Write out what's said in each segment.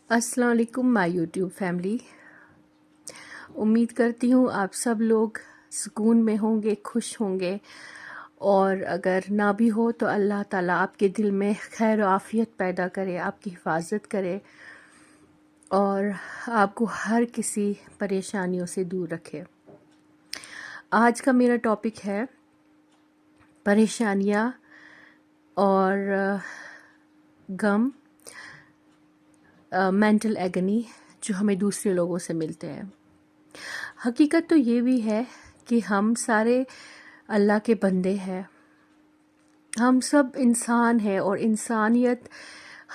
अस्सलाम वालेकुम my YouTube family. उम्मीद करती हूँ आप सब लोग सुकून में होंगे, खुश होंगे। और अगर ना भी हो तो अल्लाह ताला आपके दिल में खैर और आफियत पैदा करे, आपकी हिफाजत करे और आपको हर किसी परेशानियों से दूर रखे। आज का मेरा टॉपिक है परेशानियाँ और गम, मेंटल एगनी जो हमें दूसरे लोगों से मिलते हैं। हकीकत तो ये भी है कि हम सारे अल्लाह के बंदे हैं, हम सब इंसान हैं और इंसानियत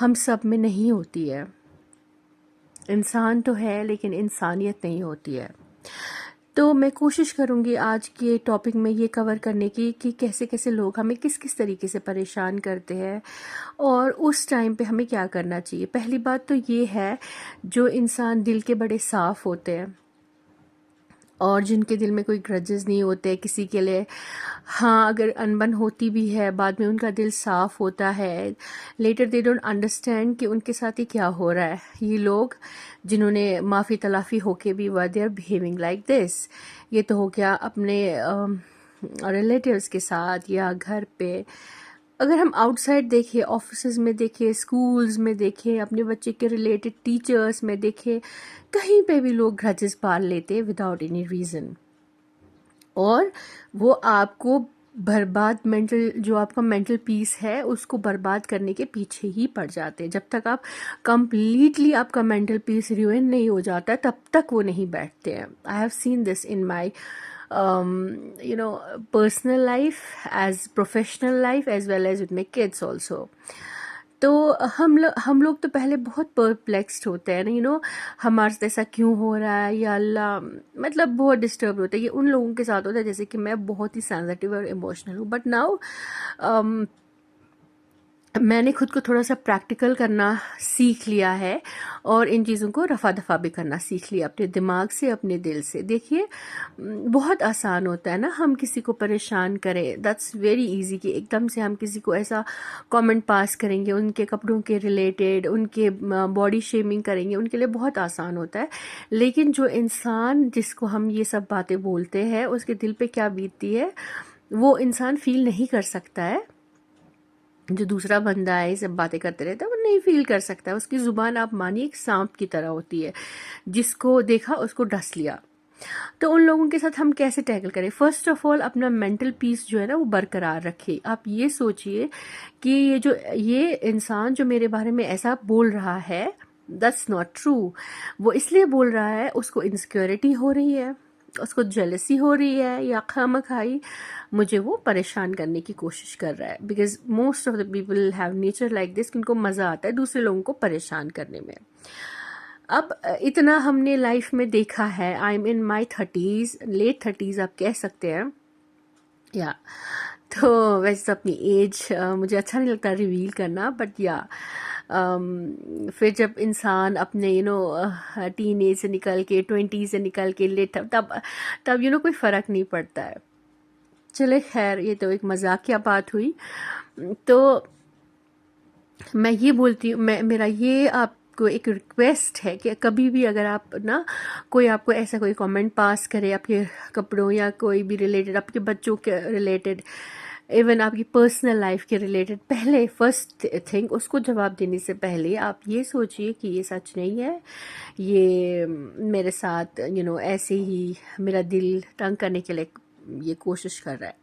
हम सब में नहीं होती है। इंसान तो है लेकिन इंसानियत नहीं होती है। तो मैं कोशिश करूँगी आज के टॉपिक में ये कवर करने की कि कैसे कैसे लोग हमें किस किस तरीके से परेशान करते हैं और उस टाइम पे हमें क्या करना चाहिए। पहली बात तो ये है, जो इंसान दिल के बड़े साफ़ होते हैं और जिनके दिल में कोई ग्रजेस नहीं होते किसी के लिए, हाँ अगर अनबन होती भी है बाद में उनका दिल साफ़ होता है, लेटर दे डोंट अंडरस्टैंड कि उनके साथ ही क्या हो रहा है। ये लोग जिन्होंने माफ़ी तलाफ़ी होके भी were they are behaving like this. ये तो हो गया अपने रिलेटिव्स के साथ या घर पे। अगर हम आउटसाइड देखें, ऑफिसेज में देखें, स्कूल्स में देखें, अपने बच्चे के रिलेटेड टीचर्स में देखें, कहीं पे भी लोग ग्रजेस पाल लेते हैं विदाउट एनी रीज़न। और वो आपको बर्बाद, जो आपका मेंटल पीस है उसको बर्बाद करने के पीछे ही पड़ जाते हैं। जब तक आप कंप्लीटली आपका मेंटल पीस रुइन नहीं हो जाता तब तक वो नहीं बैठते हैं। I have seen this in my personal life, as professional life, as well as with my kids also. तो हम लोग तो पहले बहुत परप्लेक्स्ड होते हैं ना, हमारे साथ ऐसा क्यों हो रहा है या अल्लाह, मतलब बहुत डिस्टर्ब होता है। ये उन लोगों के साथ होता है जैसे कि मैं बहुत ही सेंसिटिव और इमोशनल हूँ। बट नाउ मैंने खुद को थोड़ा सा प्रैक्टिकल करना सीख लिया है और इन चीज़ों को रफा दफा भी करना सीख लिया अपने दिमाग से, अपने दिल से। देखिए बहुत आसान होता है ना हम किसी को परेशान करें, दैट्स वेरी इजी कि एकदम से हम किसी को ऐसा कमेंट पास करेंगे उनके कपड़ों के रिलेटेड, उनके बॉडी शेमिंग करेंगे, उनके लिए बहुत आसान होता है। लेकिन जो इंसान जिसको हम ये सब बातें बोलते हैं उसके दिल पे क्या बीतती है वो इंसान फील नहीं कर सकता है। जो दूसरा बंदा है ये सब बातें करते रहता है वो नहीं फील कर सकता है। उसकी ज़ुबान आप मानिए एक सांप की तरह होती है, जिसको देखा उसको डस लिया। तो उन लोगों के साथ हम कैसे टैकल करें? फर्स्ट ऑफ ऑल अपना मेंटल पीस जो है ना वो बरकरार रखें। आप ये सोचिए कि ये इंसान जो मेरे बारे में ऐसा बोल रहा है दैट्स नॉट ट्रू। वो इसलिए बोल रहा है उसको इनसिक्योरिटी हो रही है, उसको जेलसी हो रही है, या खामखाई मुझे वो परेशान करने की कोशिश कर रहा है। Because most of the people have nature like this कि उनको मज़ा आता है दूसरे लोगों को परेशान करने में। अब इतना हमने लाइफ में देखा है। I am in my 30s, late 30s आप कह सकते हैं या। तो वैसे तो अपनी एज मुझे अच्छा नहीं लगता रिवील करना, बट या फिर जब इंसान अपने टीन एज से निकल के 20 से निकल के लेट, तब कोई फ़र्क नहीं पड़ता है। चले खैर, ये तो एक मजाकिया बात हुई। तो मैं ये बोलती हूँ, मेरा ये आपको एक रिक्वेस्ट है कि कभी भी अगर आप ना कोई आपको ऐसा कोई कमेंट पास करे आपके कपड़ों या कोई भी रिलेटेड, आपके बच्चों के रिलेटेड, इवन आपकी पर्सनल लाइफ के रिलेटेड, पहले फर्स्ट थिंग उसको जवाब देने से पहले आप ये सोचिए कि ये सच नहीं है, ये मेरे साथ ऐसे ही मेरा दिल तंग करने के लिए ये कोशिश कर रहा है।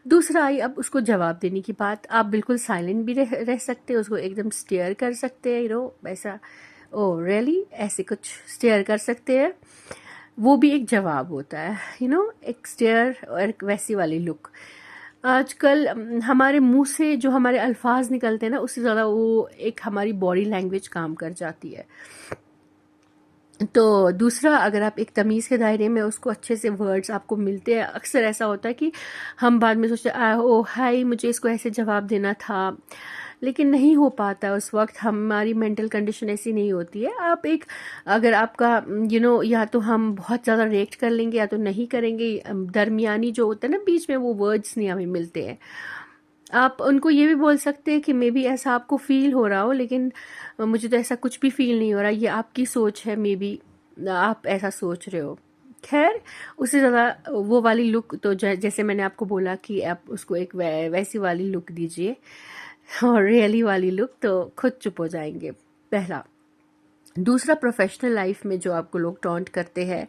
दूसरा आई अब उसको जवाब देने की बात, आप बिल्कुल साइलेंट भी रह सकते हैं, उसको एकदम स्टेयर कर सकते हैं, ऐसा ओ रियली ऐसे कुछ स्टेयर कर सकते हैं। वो भी एक जवाब होता है, एक स्टेयर और एक वैसी वाली लुक। आजकल हमारे मुंह से जो हमारे अल्फाज निकलते हैं ना उससे ज़्यादा वो एक हमारी बॉडी लैंग्वेज काम कर जाती है। तो दूसरा, अगर आप एक तमीज़ के दायरे में उसको अच्छे से वर्ड्स आपको मिलते हैं, अक्सर ऐसा होता है कि हम बाद में सोचते हैं ओ हाय मुझे इसको ऐसे जवाब देना था, लेकिन नहीं हो पाता उस वक्त, हमारी मेंटल कंडीशन ऐसी नहीं होती है। आप एक, अगर आपका या तो हम बहुत ज़्यादा रिएक्ट कर लेंगे या तो नहीं करेंगे, दरमियानी जो होता है ना बीच में, वो वर्ड्स नहीं हमें मिलते हैं। आप उनको ये भी बोल सकते हैं कि मे बी ऐसा आपको फील हो रहा हो, लेकिन मुझे तो ऐसा कुछ भी फील नहीं हो रहा, ये आपकी सोच है, मे बी आप ऐसा सोच रहे हो। खैर, उससे ज़्यादा वो वाली लुक तो जैसे मैंने आपको बोला कि आप उसको एक वैसी वाली लुक दीजिए, और रियली वाली लुक तो खुद चुप हो जाएंगे। पहला। दूसरा, प्रोफेशनल लाइफ में जो आपको लोग टॉन्ट करते हैं,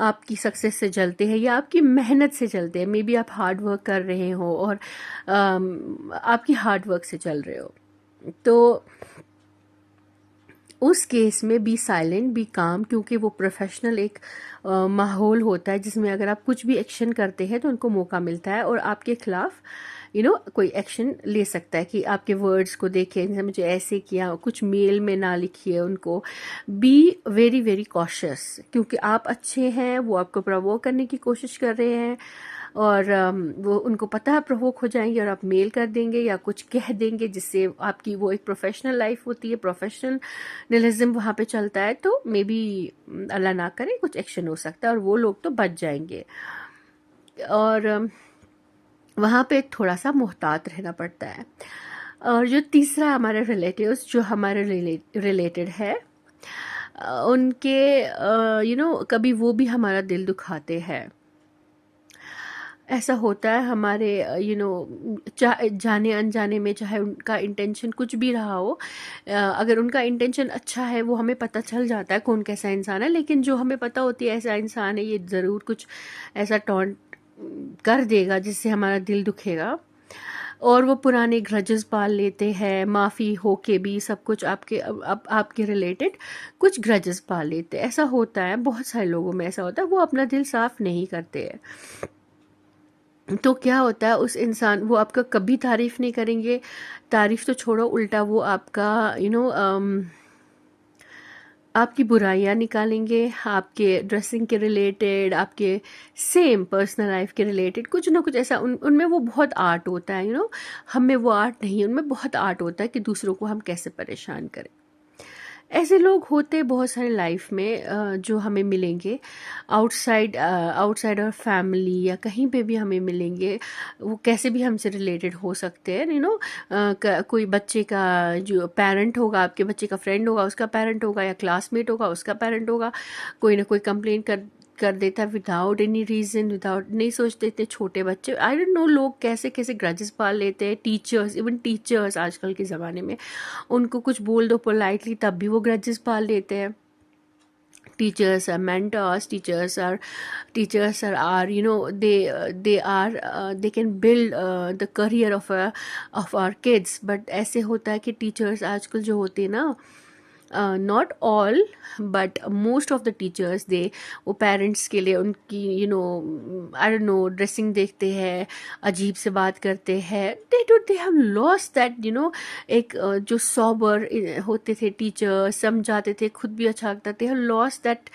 आपकी सक्सेस से जलते हैं या आपकी मेहनत से जलते हैं, मे बी आप हार्ड वर्क कर रहे हो और आपकी हार्ड वर्क से चल रहे हो, तो उस केस में बी साइलेंट, बी काम, क्योंकि वो प्रोफेशनल एक माहौल होता है जिसमें अगर आप कुछ भी एक्शन करते हैं तो उनको मौका मिलता है और आपके खिलाफ कोई एक्शन ले सकता है कि आपके वर्ड्स को देखें, जैसे मुझे ऐसे किया, कुछ मेल में ना लिखिए उनको। बी वेरी वेरी कॉशियस, क्योंकि आप अच्छे हैं, वो आपको प्रवोक करने की कोशिश कर रहे हैं और वो उनको पता है प्रवोक हो जाएंगे और आप मेल कर देंगे या कुछ कह देंगे जिससे आपकी वो एक प्रोफेशनल लाइफ होती है, प्रोफेशनलिज्म वहाँ पे चलता है, तो मे बी अल्लाह ना करे कुछ एक्शन हो सकता है और वो लोग तो बच जाएंगे। और वहाँ पे थोड़ा सा मोहतात रहना पड़ता है। और जो तीसरा हमारे रिलेटिव्स जो हमारे रिलेटेड है, उनके कभी वो भी हमारा दिल दुखाते हैं। ऐसा होता है हमारे चाहे जाने अनजाने में, चाहे उनका इंटेंशन कुछ भी रहा हो, अगर उनका इंटेंशन अच्छा है वो हमें पता चल जाता है कौन कैसा इंसान है, लेकिन जो हमें पता होती है ऐसा इंसान है, ये ज़रूर कुछ ऐसा टॉन्ट कर देगा जिससे हमारा दिल दुखेगा, और वो पुराने ग्रजेस पाल लेते हैं, माफ़ी होके भी सब कुछ आपके रिलेटेड कुछ ग्रजेस पाल लेते हैं। ऐसा होता है, बहुत सारे लोगों में ऐसा होता है, वो अपना दिल साफ नहीं करते हैं। तो क्या होता है, उस इंसान वो आपका कभी तारीफ नहीं करेंगे, तारीफ तो छोड़ो, उल्टा वो आपका आपकी बुराइयां निकालेंगे, आपके ड्रेसिंग के रिलेटेड, आपके सेम पर्सनल लाइफ के रिलेटेड कुछ ना कुछ ऐसा उनमें वो बहुत आर्ट होता है, हमें वो आर्ट नहीं, उनमें बहुत आर्ट होता है कि दूसरों को हम कैसे परेशान करें। ऐसे लोग होते बहुत सारे लाइफ में, जो हमें मिलेंगे आउटसाइड और फैमिली या कहीं पे भी हमें मिलेंगे, वो कैसे भी हमसे रिलेटेड हो सकते हैं, कोई बच्चे का जो पेरेंट होगा, आपके बच्चे का फ्रेंड होगा, उसका पेरेंट होगा, या क्लासमेट होगा, उसका पेरेंट होगा, कोई ना कोई कंप्लेन कर देता है विदाउट एनी रीज़न, विदाउट, नहीं सोचते, इतने छोटे बच्चे, आई डोंट नो लोग कैसे कैसे ग्रजेस पाल लेते हैं। टीचर्स, इवन टीचर्स आजकल के ज़माने में, उनको कुछ बोल दो पोलाइटली तब भी वो ग्रजेस पाल लेते हैं। Teachers are mentors, teachers are they can build the career of our kids, but ऐसे होता है कि टीचर्स आजकल जो होते हैं ना, not all but most of the teachers, they वो पेरेंट्स के लिए उनकी आई डोंट नो ड्रेसिंग देखते हैं, अजीब से बात करते हैं, दे हैव लॉस्ट दैट एक जो सॉबर होते थे टीचर, समझाते थे, खुद भी अच्छा लगता, they have lost that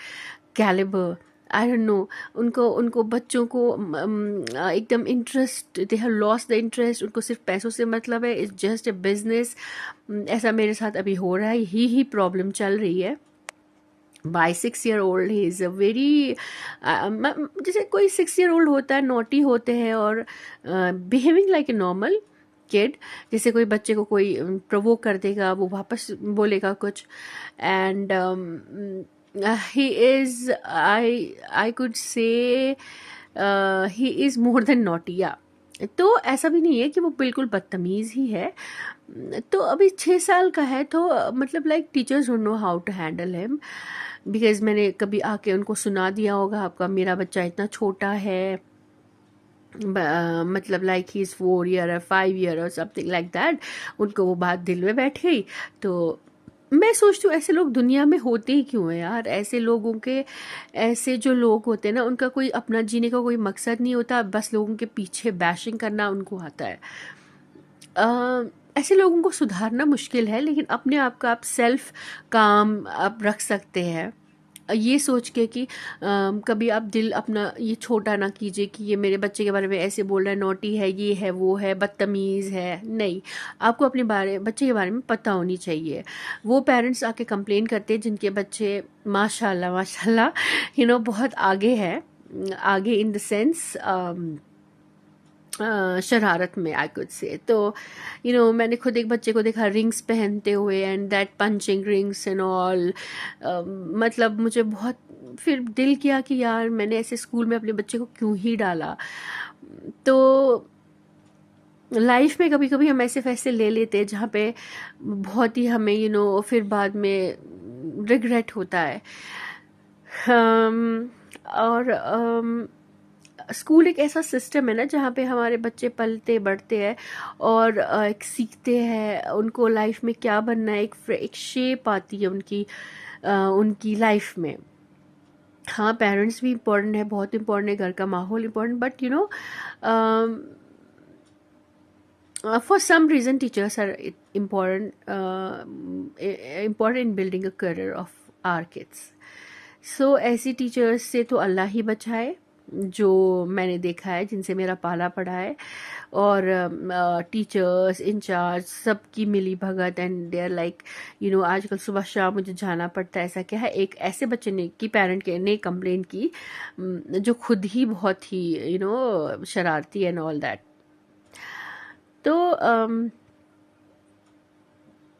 calibre. I don't know, उनको उनको बच्चों को एकदम interest, they have lost the interest, उनको सिर्फ पैसों से मतलब है, इट्स जस्ट ए बिजनेस। ऐसा मेरे साथ अभी हो रहा है, ही प्रॉब्लम चल रही है। By 6 year old he is a very, जैसे कोई 6 year old होता है, नोटी होते हैं और behaving like a normal kid, जैसे कोई बच्चे को कोई प्रोवोक कर देगा, वो वापस बोलेगा कुछ, and he is, I could say he is more than naughty, या तो ऐसा भी नहीं है कि वो बिल्कुल बदतमीज़ ही है। तो अभी 6 साल का है, तो मतलब like teachers don't know how to handle him, because मैंने कभी आके उनको सुना दिया होगा, आपका मेरा बच्चा इतना छोटा है, मतलब like he is 4 year or 5 year और समथिंग लाइक दैट, उनको वो बात दिल में बैठ गई। तो मैं सोचती हूँ ऐसे लोग दुनिया में होते ही क्यों हैं यार, ऐसे लोगों के, ऐसे जो लोग होते हैं ना, उनका कोई अपना जीने का कोई मकसद नहीं होता, बस लोगों के पीछे बैशिंग करना उनको आता है। ऐसे लोगों को सुधारना मुश्किल है, लेकिन अपने आप का आप सेल्फ काम आप रख सकते हैं, ये सोच के कि कभी आप दिल अपना ये छोटा ना कीजिए कि ये मेरे बच्चे के बारे में ऐसे बोल रहा है, नोटी है, ये है, वो है, बदतमीज़ है। नहीं, आपको अपने बच्चे के बारे में पता होनी चाहिए। वो पेरेंट्स आके कंप्लेन करते हैं जिनके बच्चे माशाल्लाह माशाल्लाह बहुत आगे है, आगे इन द सेंस शरारत में, आई कुड से। तो मैंने खुद एक बच्चे को देखा रिंग्स पहनते हुए, and that punching rings and all. मतलब मुझे बहुत फिर दिल किया कि यार मैंने ऐसे स्कूल में अपने बच्चे को क्यों ही डाला। तो लाइफ में कभी कभी हम ऐसे फैसले ले लेते हैं जहाँ पे बहुत ही हमें फिर बाद में रिग्रेट होता है। और स्कूल एक ऐसा सिस्टम है ना जहाँ पे हमारे बच्चे पलते बढ़ते हैं और एक सीखते हैं, उनको लाइफ में क्या बनना है, एक शेप आती है उनकी लाइफ में। हाँ, पेरेंट्स भी इम्पोर्टेंट है, बहुत इम्पोर्टेंट है, घर का माहौल important, but for some reason teachers are important important in building a career of our kids. So ऐसी टीचर्स से तो अल्लाह ही बचाए, जो मैंने देखा है, जिनसे मेरा पाला पड़ा है। और टीचर्स इंचार्ज सबकी मिली भगत, एंड दे आर लाइक आजकल सुबह शाम मुझे जाना पड़ता है। ऐसा क्या है, एक ऐसे बच्चे ने की पेरेंट ने कंप्लेन की जो खुद ही बहुत ही शरारती एंड ऑल दैट। तो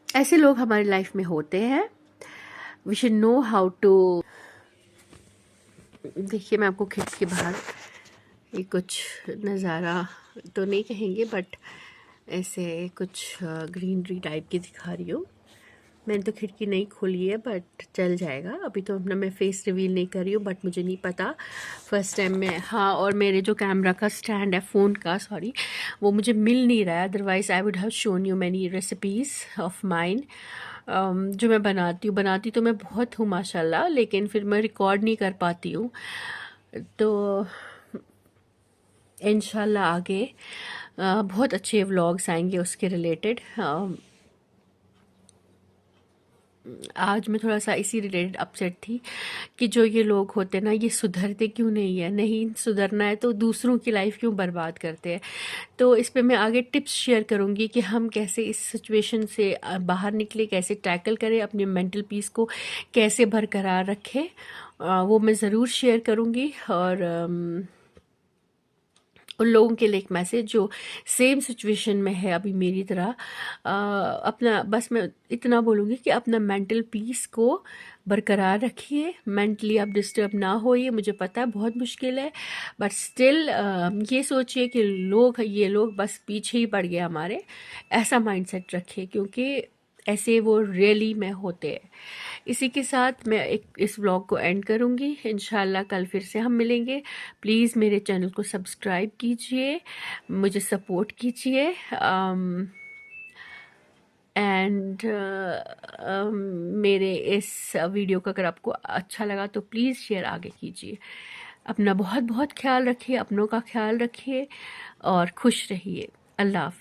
ऐसे लोग हमारी लाइफ में होते हैं। We should know how to. देखिए, मैं आपको खिड़की के बाहर ये कुछ नज़ारा तो नहीं कहेंगे, बट ऐसे कुछ ग्रीनरी टाइप की दिखा रही हूँ। मैंने तो खिड़की नहीं खोली है, बट चल जाएगा। अभी तो अपना मैं फेस रिवील नहीं कर रही हूँ, बट मुझे नहीं पता, फर्स्ट टाइम में। हाँ, और मेरे जो कैमरा का स्टैंड है, फ़ोन का, सॉरी, वो मुझे मिल नहीं रहा है। Otherwise I would have shown you many recipes of mine जो मैं बनाती तो मैं बहुत हूँ माशाल्लाह, लेकिन फिर मैं रिकॉर्ड नहीं कर पाती हूँ। तो इंशाल्लाह आगे बहुत अच्छे व्लॉग्स आएंगे उसके रिलेटेड। आज मैं थोड़ा सा इसी रिलेटेड अपसेट थी कि जो ये लोग होते हैं ना, ये सुधरते क्यों नहीं है। नहीं सुधरना है तो दूसरों की लाइफ क्यों बर्बाद करते हैं। तो इस पे मैं आगे टिप्स शेयर करूँगी कि हम कैसे इस सिचुएशन से बाहर निकले, कैसे टैकल करें, अपने मेंटल पीस को कैसे बरकरार रखें, वो मैं ज़रूर शेयर करूँगी। और उन लोगों के लिए एक मैसेज जो सेम सिचुएशन में है अभी मेरी तरह, अपना, बस मैं इतना बोलूँगी कि अपना मेंटल पीस को बरकरार रखिए। मेंटली आप डिस्टर्ब ना होइए, मुझे पता है बहुत मुश्किल है, बट स्टिल ये सोचिए कि ये लोग बस पीछे ही पड़ गए हमारे, ऐसा माइंडसेट रखिए, क्योंकि ऐसे वो रियली में होते हैं। इसी के साथ मैं इस व्लॉग को एंड करूँगी। इंशाल्लाह कल फिर से हम मिलेंगे। प्लीज़ मेरे चैनल को सब्सक्राइब कीजिए, मुझे सपोर्ट कीजिए, एंड मेरे इस वीडियो को अगर आपको अच्छा लगा तो प्लीज़ शेयर आगे कीजिए। अपना बहुत बहुत ख्याल रखिए, अपनों का ख्याल रखिए और खुश रहिए। अल्लाह हाफ़िज़।